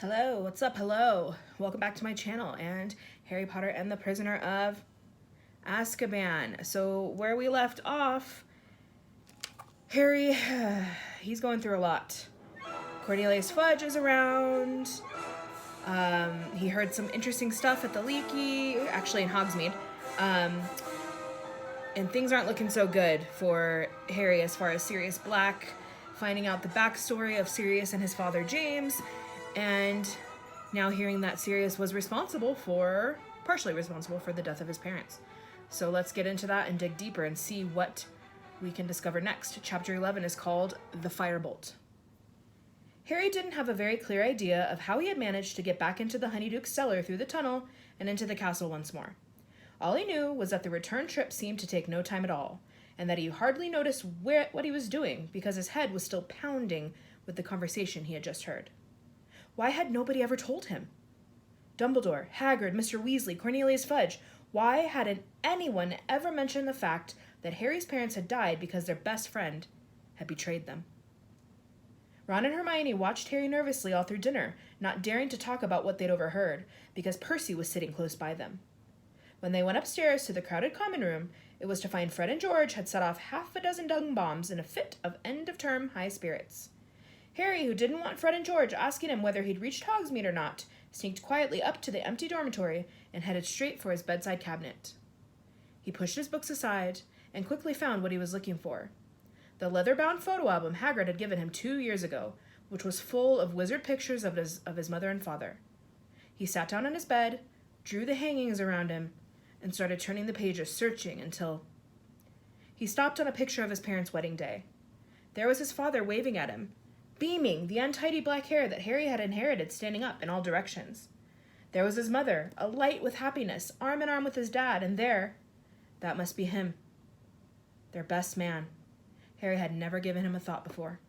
Hello, what's up? Hello. Welcome back to my channel and Harry Potter and the Prisoner of Azkaban. So where we left off, Harry, he's going through a lot. Cornelius Fudge is around. He heard some interesting stuff at the Leaky, actually in Hogsmeade. And things aren't looking so good for Harry as far as Sirius Black finding out the backstory of Sirius and his father James, and now hearing that Sirius was partially responsible for the death of his parents. So let's get into that and dig deeper and see what we can discover next. Chapter 11 is called The Firebolt. Harry didn't have a very clear idea of how he had managed to get back into the Honeyduke's cellar through the tunnel and into the castle once more. All he knew was that the return trip seemed to take no time at all, and that he hardly noticed what he was doing because his head was still pounding with the conversation he had just heard. Why had nobody ever told him? Dumbledore, Hagrid, Mr. Weasley, Cornelius Fudge. Why hadn't anyone ever mentioned the fact that Harry's parents had died because their best friend had betrayed them? Ron and Hermione watched Harry nervously all through dinner, not daring to talk about what they'd overheard, because Percy was sitting close by them. When they went upstairs to the crowded common room, it was to find Fred and George had set off half a dozen dung bombs in a fit of end-of-term high spirits. Harry, who didn't want Fred and George asking him whether he'd reached Hogsmeade or not, sneaked quietly up to the empty dormitory and headed straight for his bedside cabinet. He pushed his books aside and quickly found what he was looking for. The leather-bound photo album Hagrid had given him 2 years ago, which was full of wizard pictures of his mother and father. He sat down on his bed, drew the hangings around him, and started turning the pages, searching until he stopped on a picture of his parents' wedding day. There was his father waving at him, beaming, the untidy black hair that Harry had inherited standing up in all directions. There was his mother, alight with happiness, arm in arm with his dad, and that must be him. Their best man. Harry had never given him a thought before.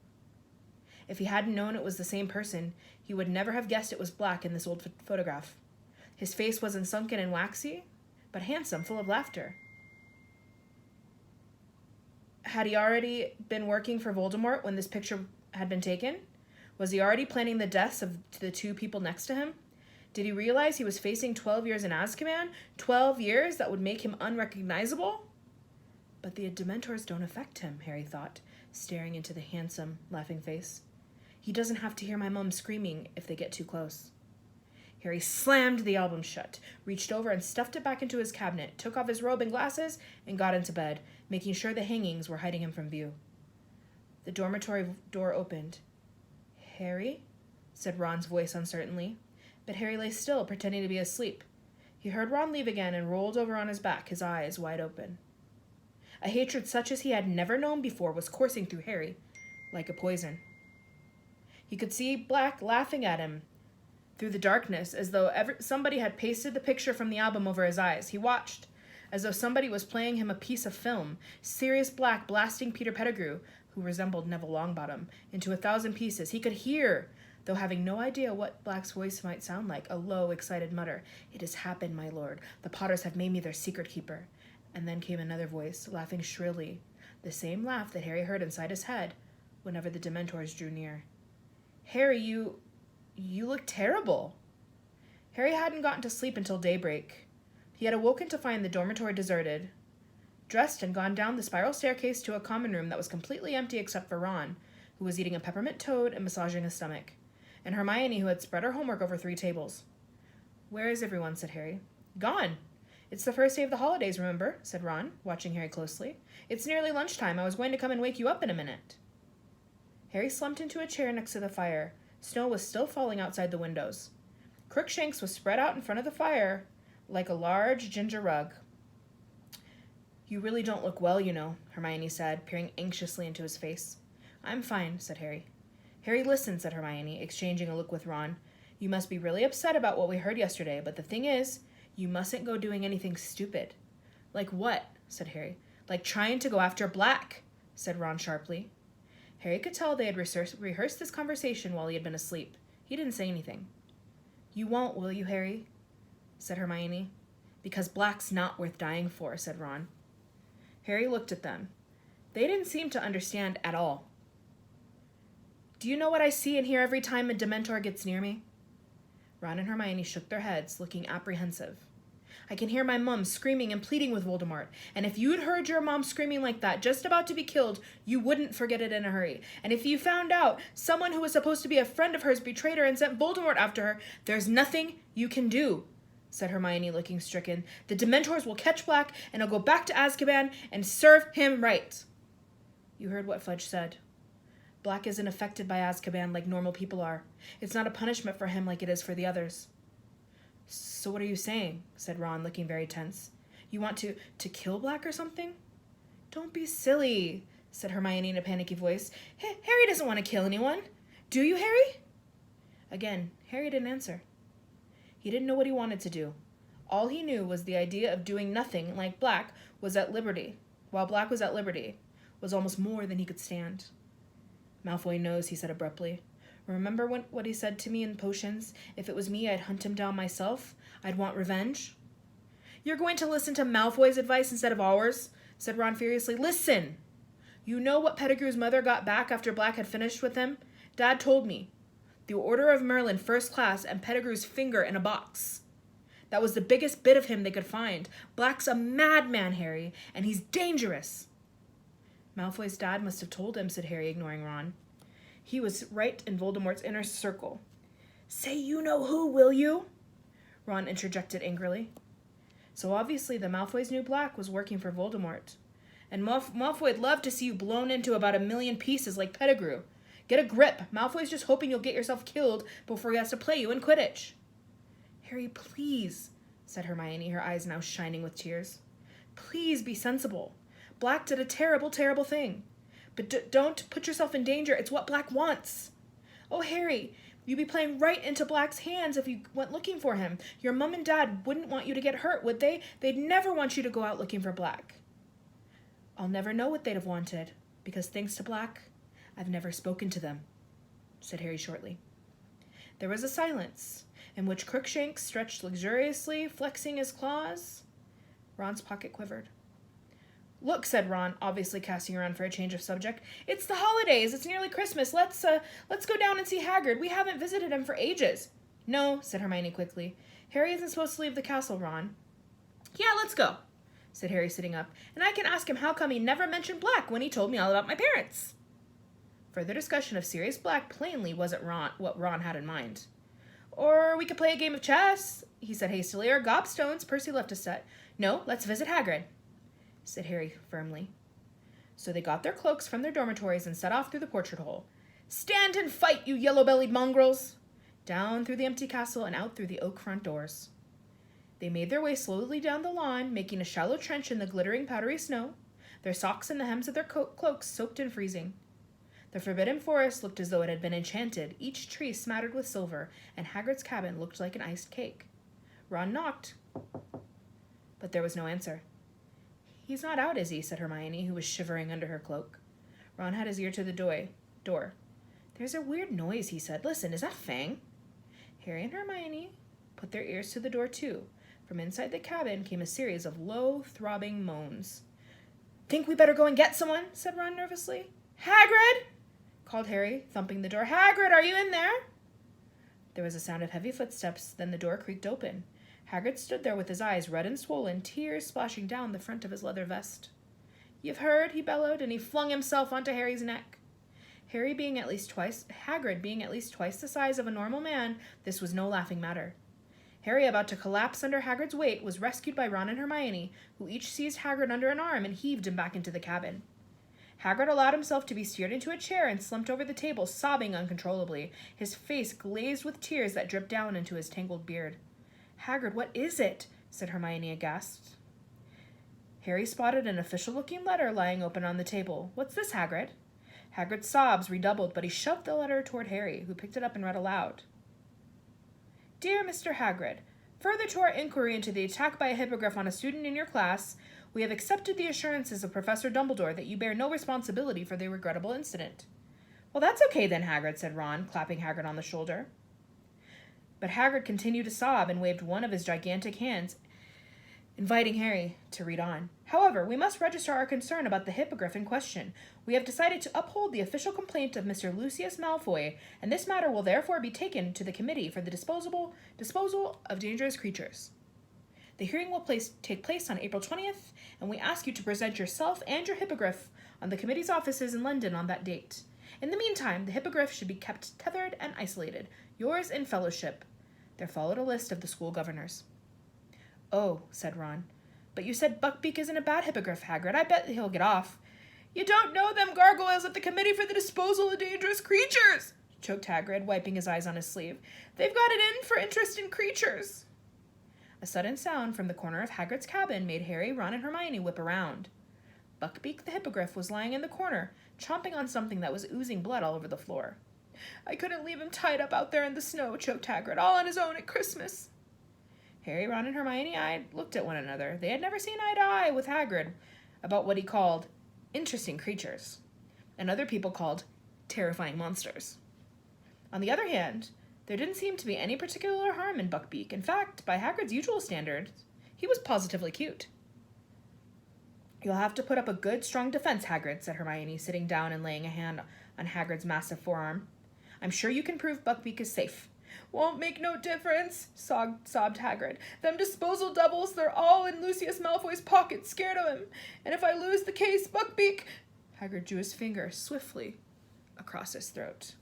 If he hadn't known it was the same person, he would never have guessed it was Black in this old photograph. His face wasn't sunken and waxy, but handsome, full of laughter. Had he already been working for Voldemort when this picture had been taken? Was he already planning the deaths of the two people next to him? Did he realize he was facing 12 years in Azkaban? 12 years that would make him unrecognizable? But the Dementors don't affect him, Harry thought, staring into the handsome, laughing face. He doesn't have to hear my mom screaming if they get too close. Harry slammed the album shut, reached over and stuffed it back into his cabinet, took off his robe and glasses, and got into bed, making sure the hangings were hiding him from view. The dormitory door opened. "Harry?" said Ron's voice uncertainly, but Harry lay still, pretending to be asleep. He heard Ron leave again and rolled over on his back, his eyes wide open. A hatred such as he had never known before was coursing through Harry, like a poison. He could see Black laughing at him through the darkness, as though somebody had pasted the picture from the album over his eyes. He watched, as though somebody was playing him a piece of film, Sirius Black blasting Peter Pettigrew, who resembled Neville Longbottom, into 1,000 pieces. He could hear, though having no idea what Black's voice might sound like, a low, excited mutter. "It has happened, my lord. The Potters have made me their secret keeper." And then came another voice, laughing shrilly, the same laugh that Harry heard inside his head whenever the Dementors drew near. "Harry, you look terrible." Harry hadn't gotten to sleep until daybreak. He had awoken to find the dormitory deserted, dressed and gone down the spiral staircase to a common room that was completely empty except for Ron, who was eating a peppermint toad and massaging his stomach, and Hermione, who had spread her homework over 3 tables. "Where is everyone?" said Harry. "Gone. It's the first day of the holidays, remember?" said Ron, watching Harry closely. "It's nearly lunchtime. I was going to come and wake you up in a minute." Harry slumped into a chair next to the fire. Snow was still falling outside the windows. Crookshanks was spread out in front of the fire like a large ginger rug. "You really don't look well, you know," Hermione said, peering anxiously into his face. "I'm fine," said Harry. "Harry, listen," said Hermione, exchanging a look with Ron. "You must be really upset about what we heard yesterday, but the thing is, you mustn't go doing anything stupid." "Like what?" said Harry. "Like trying to go after Black," said Ron sharply. Harry could tell they had rehearsed this conversation while he had been asleep. He didn't say anything. "You won't, will you, Harry?" said Hermione. "Because Black's not worth dying for," said Ron. Harry looked at them. They didn't seem to understand at all. "Do you know what I see and hear every time a Dementor gets near me?" Ron and Hermione shook their heads, looking apprehensive. I can hear my mom screaming and pleading with Voldemort. And if you'd heard your mom screaming like that, just about to be killed, you wouldn't forget it in a hurry. And if you found out someone who was supposed to be a friend of hers betrayed her and sent Voldemort after her, there's nothing you can do, said Hermione, looking stricken. The Dementors will catch Black, and he'll go back to Azkaban and serve him right. You heard what Fudge said. Black isn't affected by Azkaban like normal people are. It's not a punishment for him like it is for the others. So what are you saying? Said Ron, looking very tense. You want to kill Black or something? Don't be silly, said Hermione in a panicky voice. Harry doesn't want to kill anyone. Do you, Harry? Again, Harry didn't answer. He didn't know what he wanted to do. All he knew was the idea of doing nothing like Black was at liberty, while Black was at liberty, was almost more than he could stand. Malfoy knows, he said abruptly. Remember what he said to me in Potions? If it was me, I'd hunt him down myself. I'd want revenge. You're going to listen to Malfoy's advice instead of ours? Said Ron furiously. Listen! You know what Pettigrew's mother got back after Black had finished with him? Dad told me. The Order of Merlin, first class, and Pettigrew's finger in a box. That was the biggest bit of him they could find. Black's a madman, Harry, and he's dangerous. Malfoy's dad must have told him, said Harry, ignoring Ron. He was right in Voldemort's inner circle. Say you know who, will you? Ron interjected angrily. So obviously the Malfoys knew Black was working for Voldemort. And Malfoy'd love to see you blown into about 1,000,000 pieces like Pettigrew. Get a grip. Malfoy's just hoping you'll get yourself killed before he has to play you in Quidditch. Harry, please, said Hermione, her eyes now shining with tears. Please be sensible. Black did a terrible, terrible thing. But don't put yourself in danger. It's what Black wants. Oh, Harry, you'd be playing right into Black's hands if you went looking for him. Your mom and dad wouldn't want you to get hurt, would they? They'd never want you to go out looking for Black. I'll never know what they'd have wanted, because thanks to Black, I've never spoken to them, said Harry shortly. There was a silence, in which Crookshanks stretched luxuriously, flexing his claws. Ron's pocket quivered. Look, said Ron, obviously casting around for a change of subject. It's the holidays. It's nearly Christmas. Let's go down and see Hagrid. We haven't visited him for ages. No, said Hermione quickly. Harry isn't supposed to leave the castle, Ron. Yeah, let's go, said Harry, sitting up. And I can ask him how come he never mentioned Black when he told me all about my parents. Further discussion of Sirius Black plainly wasn't what Ron had in mind. Or we could play a game of chess, he said hastily, or gobstones. Percy left a set. No, let's visit Hagrid, said Harry firmly. So they got their cloaks from their dormitories and set off through the portrait hole. Stand and fight, you yellow-bellied mongrels! Down through the empty castle and out through the oak front doors. They made their way slowly down the lawn, making a shallow trench in the glittering powdery snow, their socks and the hems of their cloaks soaked and freezing. The forbidden forest looked as though it had been enchanted, each tree smattered with silver, and Hagrid's cabin looked like an iced cake. Ron knocked, but there was no answer. He's not out, is he? Said Hermione, who was shivering under her cloak. Ron had his ear to the door. There's a weird noise, he said. Listen, is that Fang? Harry and Hermione put their ears to the door, too. From inside the cabin came a series of low, throbbing moans. Think we better go and get someone? Said Ron nervously. Hagrid! Called Harry, thumping the door. Hagrid, are you in there? There was a sound of heavy footsteps, then the door creaked open. Hagrid stood there with his eyes red and swollen, tears splashing down the front of his leather vest. You've heard, he bellowed, and he flung himself onto Harry's neck. Hagrid being at least twice the size of a normal man, this was no laughing matter. Harry, about to collapse under Hagrid's weight, was rescued by Ron and Hermione, who each seized Hagrid under an arm and heaved him back into the cabin. Hagrid allowed himself to be steered into a chair and slumped over the table, sobbing uncontrollably, his face glazed with tears that dripped down into his tangled beard. Hagrid, what is it? Said Hermione aghast. Harry spotted an official-looking letter lying open on the table. What's this, Hagrid? Hagrid's sobs redoubled, but he shoved the letter toward Harry, who picked it up and read aloud. Dear Mr. Hagrid, further to our inquiry into the attack by a hippogriff on a student in your class, we have accepted the assurances of Professor Dumbledore that you bear no responsibility for the regrettable incident. Well, that's okay then, Hagrid, said Ron, clapping Hagrid on the shoulder. But Hagrid continued to sob and waved one of his gigantic hands, inviting Harry to read on. However, we must register our concern about the hippogriff in question. We have decided to uphold the official complaint of Mr. Lucius Malfoy, and this matter will therefore be taken to the Committee for the Disposal of Dangerous Creatures. The hearing will take place on April 20th, and we ask you to present yourself and your hippogriff on the committee's offices in London on that date. In the meantime, the hippogriff should be kept tethered and isolated. Yours in fellowship. There followed a list of the school governors. Oh, said Ron. But you said Buckbeak isn't a bad hippogriff, Hagrid. I bet he'll get off. You don't know them gargoyles at the Committee for the Disposal of Dangerous Creatures, choked Hagrid, wiping his eyes on his sleeve. They've got it in for interest in creatures. A sudden sound from the corner of Hagrid's cabin made Harry, Ron, and Hermione whip around. Buckbeak the hippogriff was lying in the corner, chomping on something that was oozing blood all over the floor. I couldn't leave him tied up out there in the snow, choked Hagrid, all on his own at Christmas. Harry, Ron, and Hermione looked at one another. They had never seen eye to eye with Hagrid about what he called interesting creatures, and other people called terrifying monsters. On the other hand, there didn't seem to be any particular harm in Buckbeak. In fact, by Hagrid's usual standards, he was positively cute. You'll have to put up a good, strong defense, Hagrid, said Hermione, sitting down and laying a hand on Hagrid's massive forearm. I'm sure you can prove Buckbeak is safe. Won't make no difference, sobbed Hagrid. Them disposal devils, they're all in Lucius Malfoy's pocket, scared of him. And if I lose the case, Buckbeak... Hagrid drew his finger swiftly across his throat,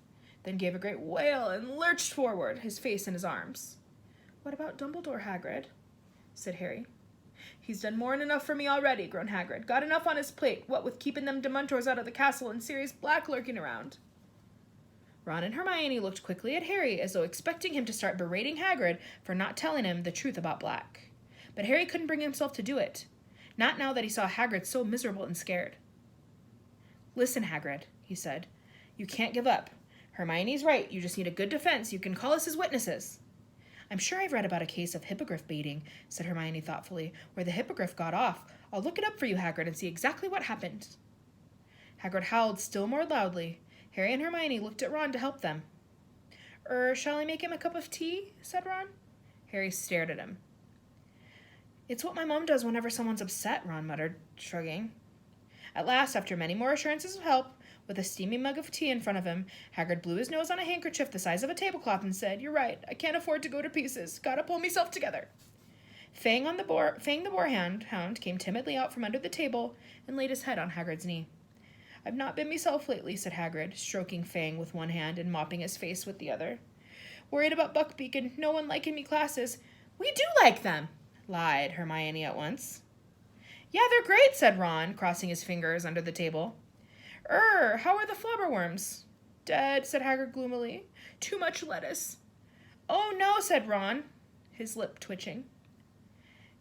then gave a great wail and lurched forward, his face in his arms. What about Dumbledore, Hagrid? Said Harry. He's done more than enough for me already, groaned Hagrid. Got enough on his plate, what with keeping them Dementors out of the castle and Sirius Black lurking around. Ron and Hermione looked quickly at Harry as though expecting him to start berating Hagrid for not telling him the truth about Black. But Harry couldn't bring himself to do it, not now that he saw Hagrid so miserable and scared. Listen, Hagrid, he said. You can't give up. Hermione's right. You just need a good defense. You can call us as witnesses. I'm sure I've read about a case of hippogriff baiting, said Hermione thoughtfully, where the hippogriff got off. I'll look it up for you, Hagrid, and see exactly what happened. Hagrid howled still more loudly. Harry and Hermione looked at Ron to help them. Shall I make him a cup of tea? Said Ron. Harry stared at him. It's what my mom does whenever someone's upset, Ron muttered, shrugging. At last, after many more assurances of help, with a steaming mug of tea in front of him, Hagrid blew his nose on a handkerchief the size of a tablecloth and said, You're right, I can't afford to go to pieces. Gotta pull myself together. Fang the boarhound came timidly out from under the table and laid his head on Hagrid's knee. I've not been myself lately, said Hagrid, stroking Fang with one hand and mopping his face with the other. Worried about Buckbeak and no one liking me classes. We do like them, lied Hermione at once. Yeah, they're great, said Ron, crossing his fingers under the table. How are the flubberworms? Dead, said Hagrid gloomily. Too much lettuce. Oh, no, said Ron, his lip twitching.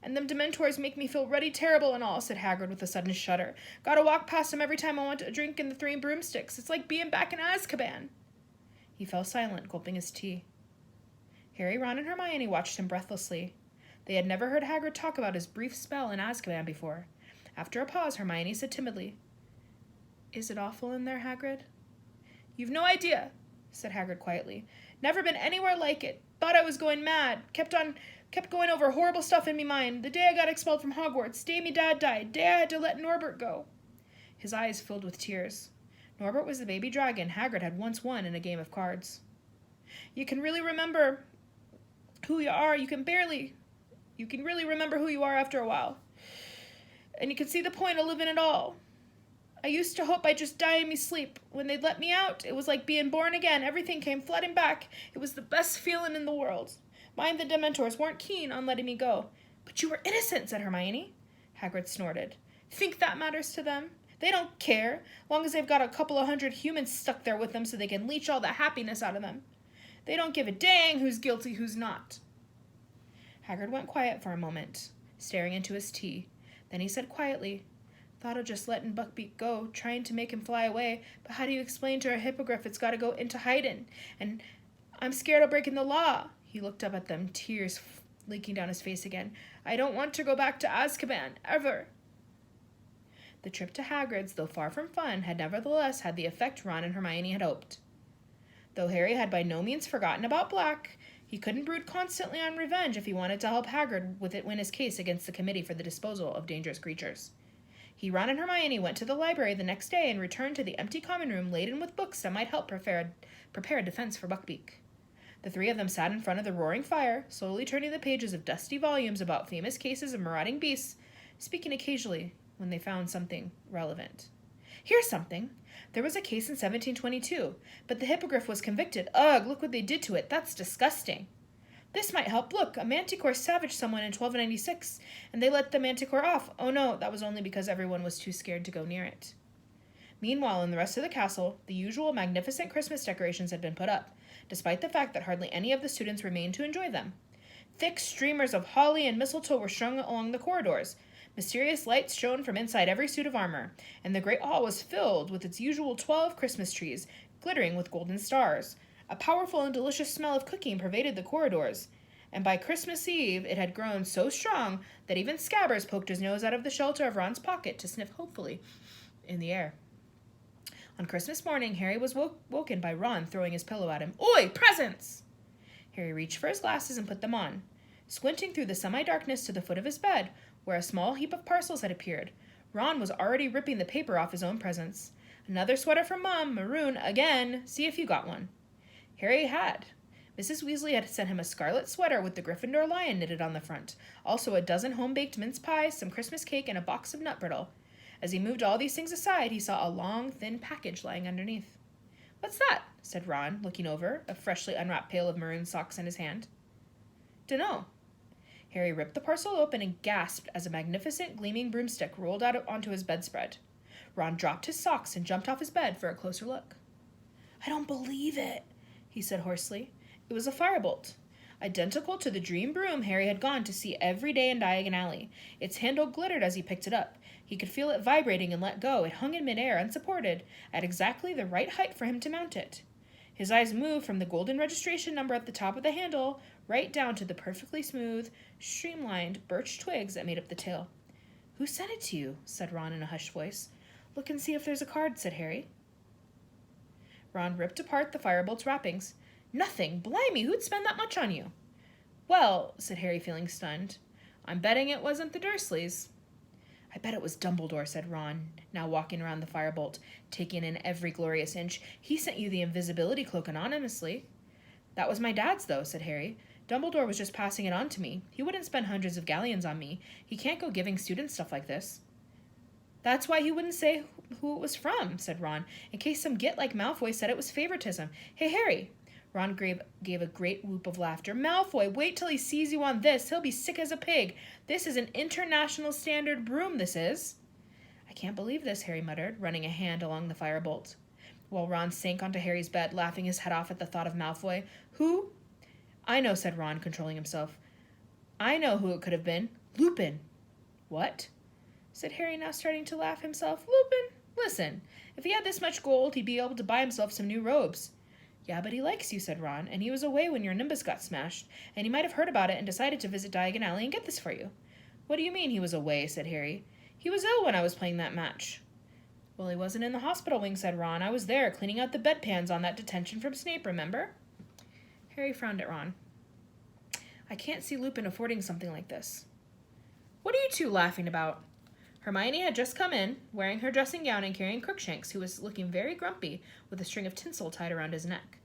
And them Dementors make me feel ruddy terrible and all, said Hagrid with a sudden shudder. Gotta walk past them every time I want a drink in the Three Broomsticks. It's like being back in Azkaban. He fell silent, gulping his tea. Harry, Ron, and Hermione watched him breathlessly. They had never heard Hagrid talk about his brief spell in Azkaban before. After a pause, Hermione said timidly, Is it awful in there, Hagrid? You've no idea, said Hagrid quietly. Never been anywhere like it. Thought I was going mad. Kept going over horrible stuff in me mind. The day I got expelled from Hogwarts. Day me dad died. Day I had to let Norbert go. His eyes filled with tears. Norbert was the baby dragon Hagrid had once won in a game of cards. You can really remember who you are. You can really remember who you are after a while. And you can see the point of living at all. I used to hope I'd just die in me sleep. When they'd let me out, it was like being born again. Everything came flooding back. It was the best feeling in the world. Mind the Dementors weren't keen on letting me go. But you were innocent, said Hermione. Hagrid snorted. Think that matters to them? They don't care, long as they've got a couple of hundred humans stuck there with them so they can leech all the happiness out of them. They don't give a dang who's guilty, who's not. Hagrid went quiet for a moment, staring into his tea. Then he said quietly, Thought of just letting Buckbeak go, trying to make him fly away, but how do you explain to a hippogriff it's got to go into hiding? And I'm scared of breaking the law. He looked up at them, tears leaking down his face again. I don't want to go back to Azkaban, ever. The trip to Hagrid's, though far from fun, had nevertheless had the effect Ron and Hermione had hoped. Though Harry had by no means forgotten about Black, He couldn't brood constantly on revenge if he wanted to help Hagrid win his case against the Committee for the Disposal of Dangerous Creatures. Ron and Hermione went to the library the next day and returned to the empty common room laden with books that might help prepare a defense for Buckbeak. The three of them sat in front of the roaring fire, slowly turning the pages of dusty volumes about famous cases of marauding beasts, speaking occasionally when they found something relevant. Here's something. There was a case in 1722, but the hippogriff was convicted. Ugh, look what they did to it. That's disgusting. This might help. Look, a manticore savaged someone in 1296, and they let the manticore off. Oh no, that was only because everyone was too scared to go near it. Meanwhile, in the rest of the castle, the usual magnificent Christmas decorations had been put up, despite the fact that hardly any of the students remained to enjoy them. Thick streamers of holly and mistletoe were strung along the corridors. Mysterious lights shone from inside every suit of armor, and the great hall was filled with its usual 12 Christmas trees, glittering with golden stars. A powerful and delicious smell of cooking pervaded the corridors, and by Christmas Eve it had grown so strong that even Scabbers poked his nose out of the shelter of Ron's pocket to sniff hopefully in the air. On Christmas morning, Harry was woken by Ron throwing his pillow at him. Oi, presents! Harry reached for his glasses and put them on. Squinting through the semi-darkness to the foot of his bed, where a small heap of parcels had appeared, Ron was already ripping the paper off his own presents. Another sweater from Mom, maroon, again. See if you got one. Harry had. Mrs. Weasley had sent him a scarlet sweater with the Gryffindor lion knitted on the front, also a dozen home-baked mince pies, some Christmas cake, and a box of nut brittle. As he moved all these things aside, he saw a long, thin package lying underneath. What's that? Said Ron, looking over, a freshly unwrapped pail of maroon socks in his hand. Dunno. Harry ripped the parcel open and gasped as a magnificent, gleaming broomstick rolled out onto his bedspread. Ron dropped his socks and jumped off his bed for a closer look. I don't believe it, he said hoarsely. It was a firebolt, identical to the dream broom Harry had gone to see every day in Diagon Alley. Its handle glittered as he picked it up. He could feel it vibrating and let go. It hung in midair, unsupported, at exactly the right height for him to mount it. His eyes moved from the golden registration number at the top of the handle right down to the perfectly smooth, streamlined birch twigs that made up the tail. Who sent it to you? Said Ron in a hushed voice. Look and see if there's a card, said Harry. Ron ripped apart the firebolt's wrappings. Nothing. Blimey, who'd spend that much on you? Well, said Harry, feeling stunned, I'm betting it wasn't the Dursleys. I bet it was Dumbledore, said Ron, now walking around the firebolt, taking in every glorious inch. He sent you the invisibility cloak anonymously. That was my dad's, though, said Harry. Dumbledore was just passing it on to me. He wouldn't spend hundreds of galleons on me. He can't go giving students stuff like this. That's why he wouldn't say who it was from, said Ron, in case some git like Malfoy said it was favoritism. Hey, Harry! Ron gave a great whoop of laughter. Malfoy, wait till he sees you on this. He'll be sick as a pig. This is an international standard broom, this is. I can't believe this, Harry muttered, running a hand along the firebolt, while Ron sank onto Harry's bed, laughing his head off at the thought of Malfoy. Who? I know, said Ron, controlling himself. I know who it could have been. Lupin. What? Said Harry, now starting to laugh himself. Lupin? Listen, if he had this much gold, he'd be able to buy himself some new robes. Yeah, but he likes you, said Ron, and he was away when your Nimbus got smashed, and he might have heard about it and decided to visit Diagon Alley and get this for you. What do you mean he was away, said Harry. He was ill when I was playing that match. Well, he wasn't in the hospital wing, said Ron. I was there, cleaning out the bedpans on that detention from Snape, remember? Harry frowned at Ron. I can't see Lupin affording something like this. What are you two laughing about? Hermione had just come in, wearing her dressing gown and carrying Crookshanks, who was looking very grumpy with a string of tinsel tied around his neck.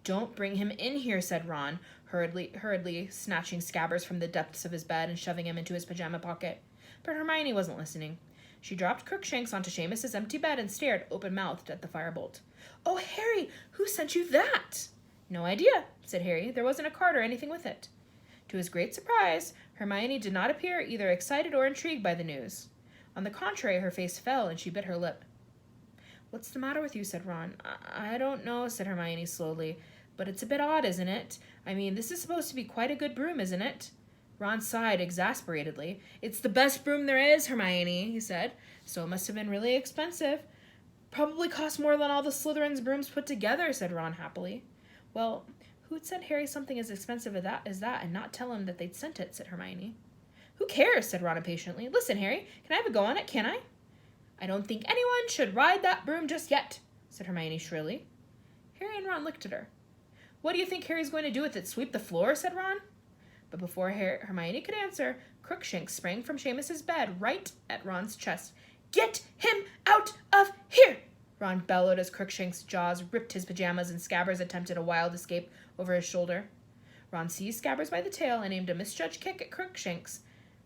Don't bring him in here, said Ron, hurriedly snatching Scabbers from the depths of his bed and shoving him into his pajama pocket. But Hermione wasn't listening. She dropped Crookshanks onto Seamus's empty bed and stared open-mouthed at the firebolt. Oh, Harry, who sent you that? No idea, said Harry. There wasn't a card or anything with it. To his great surprise, Hermione did not appear either excited or intrigued by the news. On the contrary, her face fell and she bit her lip. What's the matter with you, said Ron. I don't know, said Hermione slowly, but it's a bit odd, isn't it? I mean, this is supposed to be quite a good broom, isn't it? Ron sighed exasperatedly. It's the best broom there is, Hermione, he said. So it must have been really expensive. Probably cost more than all the Slytherin's brooms put together, said Ron happily. Well, who'd send Harry something as expensive as that and not tell him that they'd sent it, said Hermione. Who cares, said Ron impatiently. Listen, Harry, can I have a go on it, can I? I don't think anyone should ride that broom just yet, said Hermione shrilly. Harry and Ron looked at her. What do you think Harry's going to do with it, sweep the floor? Said Ron. But before Hermione could answer, Crookshanks sprang from Seamus's bed right at Ron's chest. Get him out of here! Ron bellowed as Crookshanks' jaws ripped his pajamas and Scabbers attempted a wild escape over his shoulder. Ron seized Scabbers by the tail and aimed a misjudged kick at Crookshanks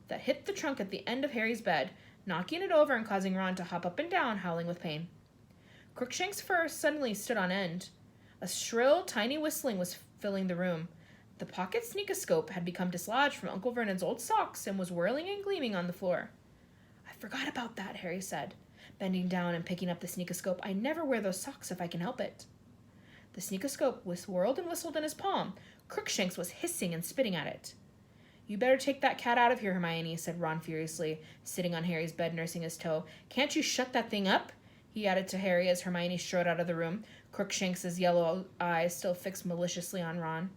that hit the trunk at the end of Harry's bed, knocking it over and causing Ron to hop up and down, howling with pain. Crookshanks' fur suddenly stood on end. A shrill, tiny whistling was filling the room. The pocket sneakoscope had become dislodged from Uncle Vernon's old socks and was whirling and gleaming on the floor. I forgot about that, Harry said, bending down and picking up the sneakoscope. I never wear those socks if I can help it. The sneakoscope whirled and whistled in his palm. Crookshanks was hissing and spitting at it. You better take that cat out of here, Hermione, said Ron furiously, sitting on Harry's bed nursing his toe. Can't you shut that thing up? He added to Harry as Hermione strode out of the room, Crookshanks' yellow eyes still fixed maliciously on Ron.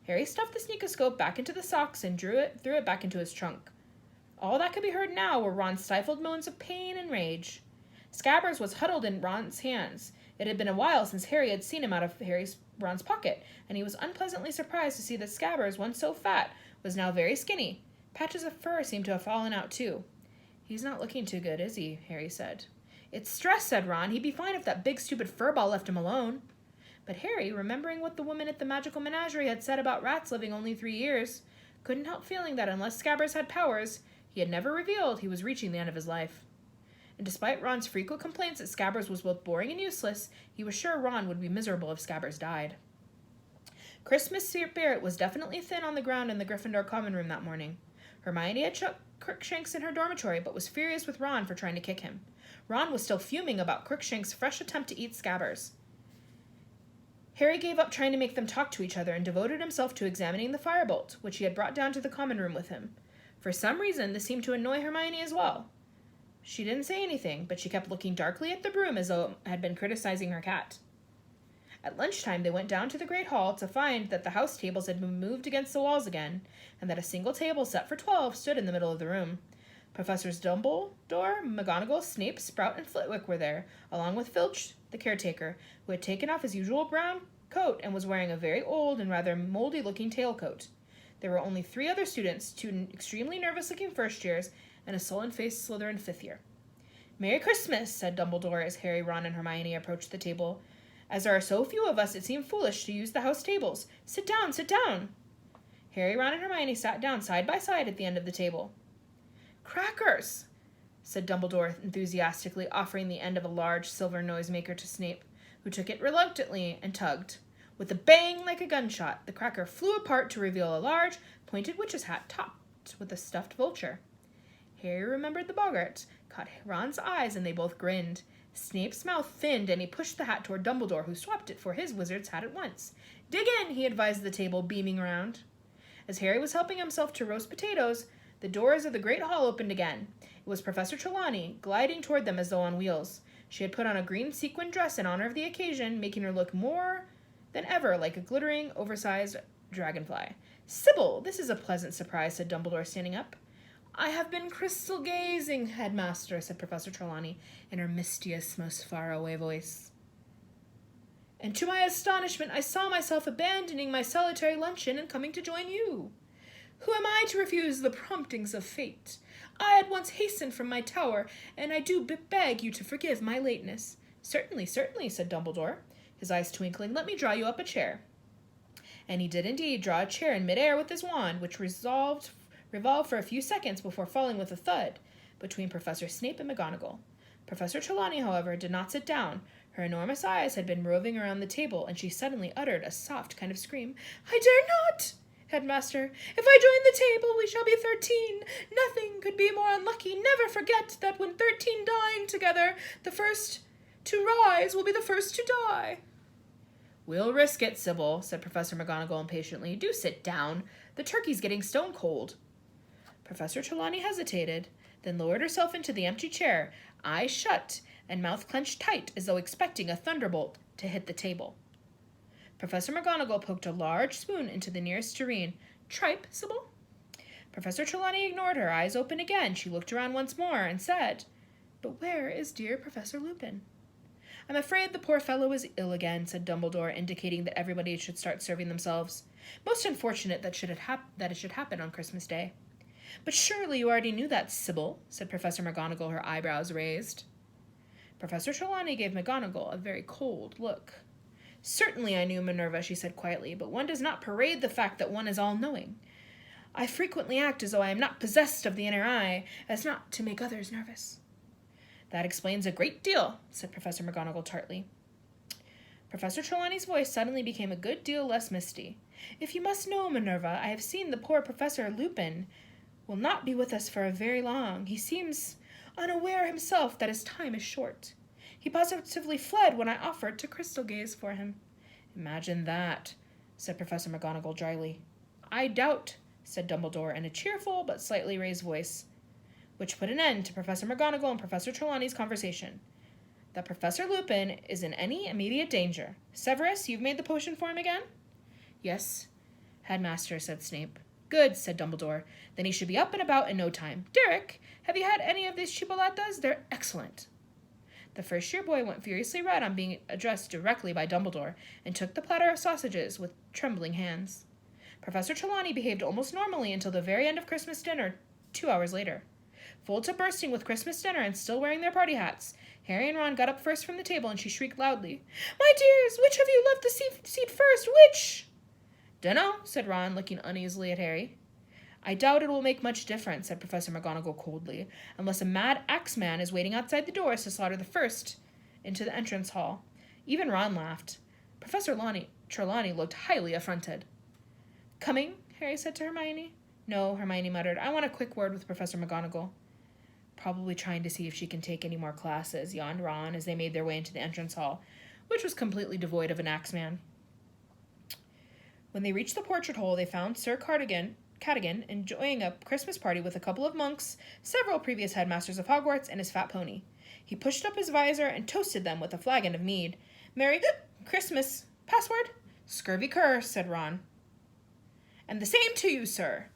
Harry stuffed the sneakoscope back into the socks and threw it back into his trunk. All that could be heard now were Ron's stifled moans of pain and rage. Scabbers was huddled in Ron's hands. It had been a while since Harry had seen him out of Ron's pocket, and he was unpleasantly surprised to see that Scabbers, once so fat, was now very skinny. Patches of fur seemed to have fallen out, too. He's not looking too good, is he? Harry said. It's stress, said Ron. He'd be fine if that big stupid furball left him alone. But Harry, remembering what the woman at the magical menagerie had said about rats living only 3 years, couldn't help feeling that unless Scabbers had powers he had never revealed, he was reaching the end of his life. And despite Ron's frequent complaints that Scabbers was both boring and useless, he was sure Ron would be miserable if Scabbers died. Christmas spirit was definitely thin on the ground in the Gryffindor common room that morning. Hermione had chucked Crookshanks in her dormitory, but was furious with Ron for trying to kick him. Ron was still fuming about Crookshanks' fresh attempt to eat Scabbers. Harry gave up trying to make them talk to each other and devoted himself to examining the firebolt, which he had brought down to the common room with him. For some reason, this seemed to annoy Hermione as well. She didn't say anything, but she kept looking darkly at the broom as though it had been criticizing her cat. At lunchtime, they went down to the Great Hall to find that the house tables had been moved against the walls again, and that a single table set for 12 stood in the middle of the room. Professors Dumbledore, McGonagall, Snape, Sprout, and Flitwick were there, along with Filch, the caretaker, who had taken off his usual brown coat and was wearing a very old and rather moldy-looking tailcoat. There were only 3 other students, 2 extremely nervous-looking first-years, and a sullen-faced Slytherin 5th year. "Merry Christmas," said Dumbledore as Harry, Ron, and Hermione approached the table. "As there are so few of us, it seemed foolish to use the house tables. Sit down, sit down." Harry, Ron, and Hermione sat down side by side at the end of the table. "Crackers," said Dumbledore enthusiastically, offering the end of a large silver noisemaker to Snape, who took it reluctantly and tugged. With a bang like a gunshot, the cracker flew apart to reveal a large, pointed witch's hat topped with a stuffed vulture. Harry remembered the boggart, caught Ron's eyes, and they both grinned. Snape's mouth thinned, and he pushed the hat toward Dumbledore, who swapped it for his wizard's hat at once. "Dig in," he advised the table, beaming around. As Harry was helping himself to roast potatoes, the doors of the Great Hall opened again. It was Professor Trelawney, gliding toward them as though on wheels. She had put on a green sequin dress in honor of the occasion, making her look more than ever like a glittering, oversized dragonfly. "Sybil, this is a pleasant surprise," said Dumbledore, standing up. "I have been crystal gazing, Headmaster," said Professor Trelawney in her mistiest, most far-away voice. "And to my astonishment, I saw myself abandoning my solitary luncheon and coming to join you. Who am I to refuse the promptings of fate? I at once hastened from my tower, and I do beg you to forgive my lateness." "Certainly, certainly," said Dumbledore, his eyes twinkling. "Let me draw you up a chair." And he did indeed draw a chair in midair with his wand, which revolved for a few seconds before falling with a thud between Professor Snape and McGonagall. Professor Trelawney, however, did not sit down. Her enormous eyes had been roving around the table, and she suddenly uttered a soft kind of scream. "I dare not, Headmaster. If I join the table, we shall be 13. Nothing could be more unlucky. Never forget that when 13 dine together, the first to rise will be the first to die." "We'll risk it, Sybil," said Professor McGonagall impatiently. "Do sit down. The turkey's getting stone cold." Professor Trelawney hesitated, then lowered herself into the empty chair, eyes shut and mouth clenched tight as though expecting a thunderbolt to hit the table. Professor McGonagall poked a large spoon into the nearest tureen. "Tripe, Sybil?" Professor Trelawney ignored her, eyes open again. She looked around once more and said, "But where is dear Professor Lupin?" I'm afraid the poor fellow is ill again, said Dumbledore, indicating that everybody should start serving themselves. Most unfortunate that it should happen on Christmas Day. But surely you already knew that, Sybil, said Professor McGonagall, her eyebrows raised. Professor Trelawney gave McGonagall a very cold look. Certainly I knew, Minerva, she said quietly, but one does not parade the fact that one is all-knowing. I frequently act as though I am not possessed of the inner eye, as not to make others nervous. That explains a great deal, said Professor McGonagall tartly. Professor Trelawney's voice suddenly became a good deal less misty. If you must know, Minerva, I have seen the poor Professor Lupin will not be with us for very long. He seems unaware himself that his time is short. He positively fled when I offered to crystal gaze for him. Imagine that, said Professor McGonagall dryly. I doubt, said Dumbledore in a cheerful but slightly raised voice, which put an end to Professor McGonagall and Professor Trelawney's conversation, that Professor Lupin is in any immediate danger. Severus, you've made the potion for him again? Yes, Headmaster, said Snape. Good, said Dumbledore. Then he should be up and about in no time. Derek, have you had any of these chipolatas? They're excellent. The first-year boy went furiously red on being addressed directly by Dumbledore and took the platter of sausages with trembling hands. Professor Trelawney behaved almost normally until the very end of Christmas dinner 2 hours later. Full to bursting with Christmas dinner and still wearing their party hats, Harry and Ron got up first from the table and she shrieked loudly, My dears, which of you left the seat first? Which? Dunno, said Ron, looking uneasily at Harry. I doubt it will make much difference, said Professor McGonagall coldly, unless a mad axeman is waiting outside the doors to slaughter the first into the entrance hall. Even Ron laughed. Professor Trelawney looked highly affronted. Coming? Harry said to Hermione. No, Hermione muttered. I want a quick word with Professor McGonagall. Probably trying to see if she can take any more classes, yawned Ron as they made their way into the entrance hall, which was completely devoid of an axeman. When they reached the portrait hole, they found Sir Cadogan enjoying a Christmas party with a couple of monks, several previous headmasters of Hogwarts, and his fat pony. He pushed up his visor and toasted them with a flagon of mead. Merry Christmas. Password? Scurvy cur, said Ron. And the same to you, sir,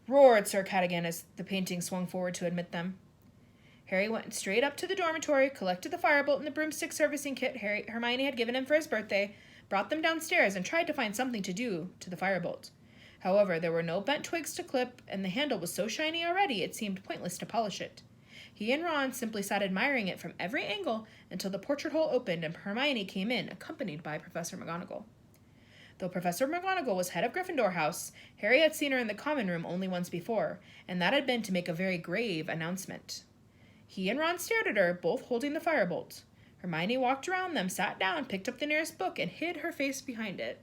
roared Sir Cadogan as the painting swung forward to admit them. Harry went straight up to the dormitory, collected the firebolt and the broomstick servicing kit Hermione had given him for his birthday, brought them downstairs, and tried to find something to do to the firebolt. However, there were no bent twigs to clip, and the handle was so shiny already it seemed pointless to polish it. He and Ron simply sat admiring it from every angle until the portrait hole opened and Hermione came in, accompanied by Professor McGonagall. Though Professor McGonagall was head of Gryffindor House, Harry had seen her in the common room only once before, and that had been to make a very grave announcement. He and Ron stared at her, both holding the firebolt. Hermione walked around them, sat down, picked up the nearest book, and hid her face behind it.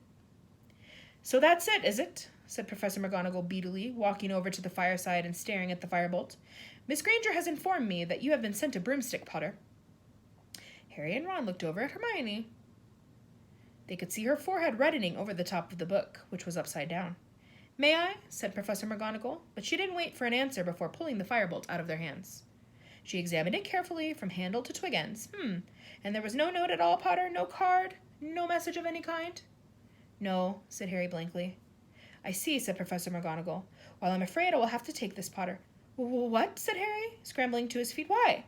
So that's it, is it? Said Professor McGonagall beadily, walking over to the fireside and staring at the firebolt. Miss Granger has informed me that you have been sent a broomstick, Potter. Harry and Ron looked over at Hermione. They could see her forehead reddening over the top of the book, which was upside down. May I? Said Professor McGonagall, but she didn't wait for an answer before pulling the firebolt out of their hands. She examined it carefully from handle to twig ends. And there was no note at all, Potter? No card? No message of any kind? No, said Harry blankly. I see, said Professor McGonagall. Well, I'm afraid I will have to take this, Potter. What? Said Harry, scrambling to his feet. Why?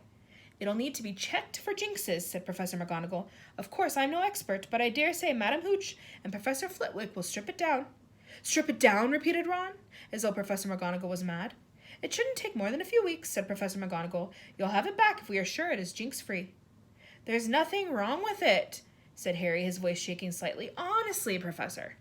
It'll need to be checked for jinxes, said Professor McGonagall. Of course, I'm no expert, but I dare say Madam Hooch and Professor Flitwick will strip it down. Strip it down, repeated Ron, as though Professor McGonagall was mad. It shouldn't take more than a few weeks, said Professor McGonagall. You'll have it back if we are sure it is jinx-free. There's nothing wrong with it, said Harry, his voice shaking slightly. Honestly, Professor.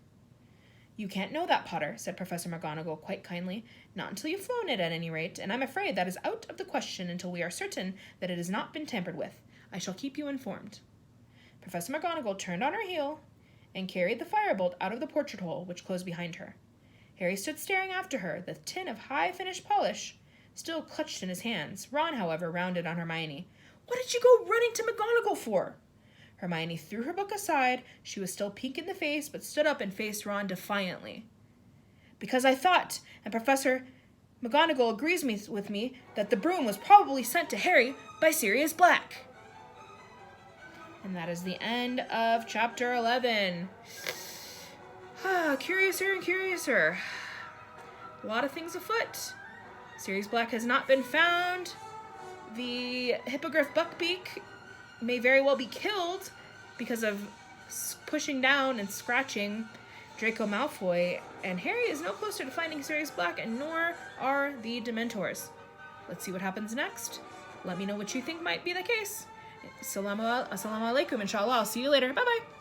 You can't know that, Potter, said Professor McGonagall quite kindly. Not until you've flown it, at any rate, and I'm afraid that is out of the question until we are certain that it has not been tampered with. I shall keep you informed. Professor McGonagall turned on her heel and carried the firebolt out of the portrait hole, which closed behind her. Harry stood staring after her, the tin of high-finished polish still clutched in his hands. Ron, however, rounded on Hermione. What did you go running to McGonagall for? Hermione threw her book aside. She was still pink in the face, but stood up and faced Ron defiantly. Because I thought, and Professor McGonagall agrees with me, that the broom was probably sent to Harry by Sirius Black. And that is the end of Chapter 11. Curiouser and curiouser. A lot of things afoot. Sirius Black has not been found. The Hippogriff Buckbeak may very well be killed because of pushing down and scratching Draco Malfoy, and Harry is no closer to finding Sirius Black, and nor are the Dementors. Let's see what happens next. Let me know what you think might be the case. Assalamu alaikum, inshallah. I'll see you later. Bye-bye.